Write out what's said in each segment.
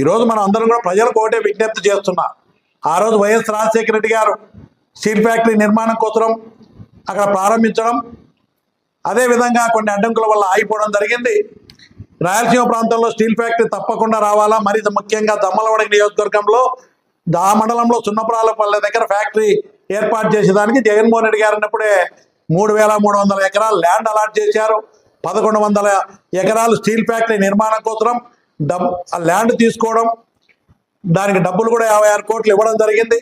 ఈరోజు మనం అందరం కూడా ప్రజలకు ఒకటే విజ్ఞప్తి చేస్తున్నా. ఆ రోజు వైఎస్ రాజశేఖర రెడ్డి గారు స్టీల్ ఫ్యాక్టరీ నిర్మాణం కోసం అక్కడ ప్రారంభించడం, అదేవిధంగా కొన్ని అడ్డంకుల వల్ల ఆగిపోవడం జరిగింది. రాయలసీమ ప్రాంతంలో స్టీల్ ఫ్యాక్టరీ తప్పకుండా రావాలా, మరి ముఖ్యంగా దమ్మలవాడ నియోజకవర్గంలో ఆ మండలంలో సున్నపురాలపల్లె దగ్గర ఫ్యాక్టరీ ఏర్పాటు చేసేదానికి జగన్మోహన్ రెడ్డి గారు ఉన్నప్పుడే 3,300 ఎకరాలు ల్యాండ్ అలాట్ చేశారు. 1,100 ఎకరాలు స్టీల్ ఫ్యాక్టరీ నిర్మాణం కోసం ల్యాండ్ తీసుకోవడం, దానికి డబ్బులు కూడా 56 కోట్లు ఇవ్వడం జరిగింది.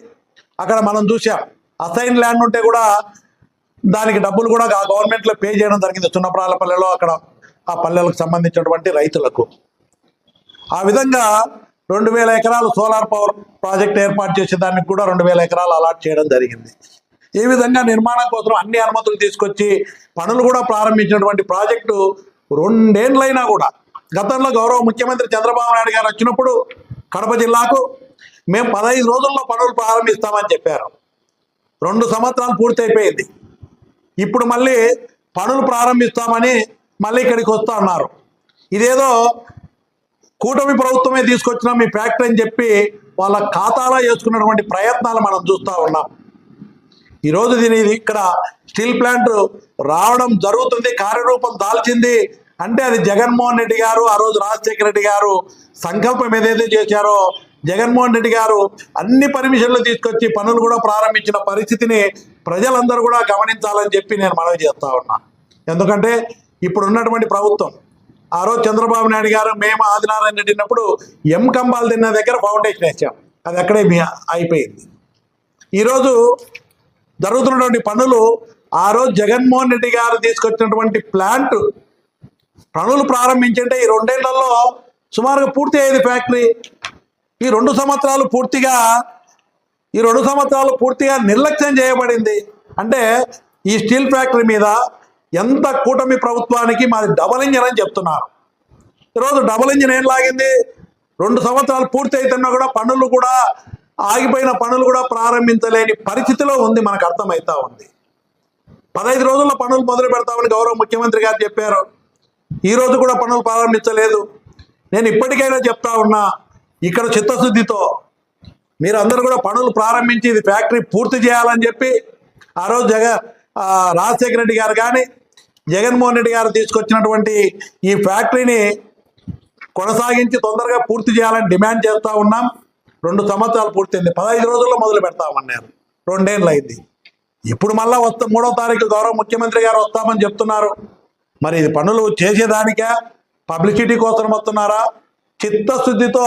అక్కడ మనం చూసాం, అసైన్ ల్యాండ్ ఉంటే కూడా దానికి డబ్బులు కూడా గవర్నమెంట్లో పే చేయడం జరిగింది సున్నపురాలపల్లెలో, అక్కడ ఆ పల్లెలకు సంబంధించినటువంటి రైతులకు. ఆ విధంగా 2,000 ఎకరాలు సోలార్ పవర్ ప్రాజెక్ట్ ఏర్పాటు చేసేదానికి కూడా 2,000 ఎకరాలు అలాట్ చేయడం జరిగింది. ఈ విధంగా నిర్మాణం కోసం అన్ని అనుమతులు తీసుకొచ్చి పనులు కూడా ప్రారంభించినటువంటి ప్రాజెక్టు 2 ఏళ్ళైనా కూడా, గతంలో గౌరవ ముఖ్యమంత్రి చంద్రబాబు నాయుడు గారు వచ్చినప్పుడు కడప జిల్లాకు మేము 15 రోజుల్లో పనులు ప్రారంభిస్తామని చెప్పారు. 2 సంవత్సరాలు పూర్తయిపోయింది. ఇప్పుడు మళ్ళీ పనులు ప్రారంభిస్తామని మళ్ళీ ఇక్కడికి వస్తా అన్నారు. ఇదేదో కూటమి ప్రభుత్వమే తీసుకొచ్చిన మీ ఫ్యాక్టరీ అని చెప్పి వాళ్ళ ఖాతాలో వేసుకున్నటువంటి ప్రయత్నాలు మనం చూస్తూ ఉన్నాం. ఈరోజు దీని ఇక్కడ స్టీల్ ప్లాంట్ రావడం జరుగుతుంది, కార్యరూపం దాల్చింది అంటే అది జగన్మోహన్ రెడ్డి గారు, ఆ రోజు రాజశేఖర రెడ్డి గారు సంకల్పం ఏదైతే చేశారో, జగన్మోహన్ రెడ్డి గారు అన్ని పర్మిషన్లు తీసుకొచ్చి పనులు కూడా ప్రారంభించిన పరిస్థితిని ప్రజలందరూ కూడా గమనించాలని చెప్పి నేను మనవి చేస్తా ఉన్నా. ఎందుకంటే ఇప్పుడు ఉన్నటువంటి ప్రభుత్వం, ఆ రోజు చంద్రబాబు నాయుడు గారు మేము ఆదినారాయణ రెడ్డి ఉన్నప్పుడు కంబాలు తిన్న దగ్గర ఫౌండేషన్ వేసాం, అది అక్కడే అయిపోయింది. ఈరోజు జరుగుతున్నటువంటి పనులు, ఆ రోజు జగన్మోహన్ రెడ్డి గారు తీసుకొచ్చినటువంటి ప్లాంట్ పనులు ప్రారంభించంటే ఈ 2 ఏళ్లలో సుమారుగా పూర్తి అయ్యేది ఫ్యాక్టరీ. ఈ 2 సంవత్సరాలు పూర్తిగా నిర్లక్ష్యం చేయబడింది. అంటే ఈ స్టీల్ ఫ్యాక్టరీ మీద ఎంత కూటమి ప్రభుత్వానికి మాది డబల్ ఇంజిన్ అని చెప్తున్నారు. ఈరోజు డబల్ ఇంజిన్ ఏం లాగింది? 2 సంవత్సరాలు పూర్తి అవుతున్నా కూడా పనులు కూడా ఆగిపోయిన పనులు కూడా ప్రారంభించలేని పరిస్థితిలో ఉంది, మనకు అర్థమవుతా ఉంది. 15 రోజుల్లో పనులు మొదలు పెడతామని గౌరవ ముఖ్యమంత్రి గారు చెప్పారు. ఈరోజు కూడా పనులు ప్రారంభించలేదు. నేను ఇప్పటికైనా చెప్తా ఉన్నా, ఇక్కడ చిత్తశుద్ధితో మీరు అందరూ కూడా పనులు ప్రారంభించి ఇది ఫ్యాక్టరీ పూర్తి చేయాలని చెప్పి ఆ రోజు రాజశేఖర రెడ్డి గారు కానీ జగన్మోహన్ రెడ్డి గారు తీసుకొచ్చినటువంటి ఈ ఫ్యాక్టరీని కొనసాగించి తొందరగా పూర్తి చేయాలని డిమాండ్ చేస్తూ ఉన్నాం. 2 సంవత్సరాలు పూర్తయింది, 15 రోజుల్లో మొదలు పెడతామన్నారు. 2 ఏళ్ళు అయింది. ఇప్పుడు మళ్ళా 3వ తారీఖు గౌరవ ముఖ్యమంత్రి గారు వస్తామని చెప్తున్నారు. మరి ఇది పనులు చేసేదానికా, పబ్లిసిటీ కోసం వస్తున్నారా? చిత్తశుద్ధితో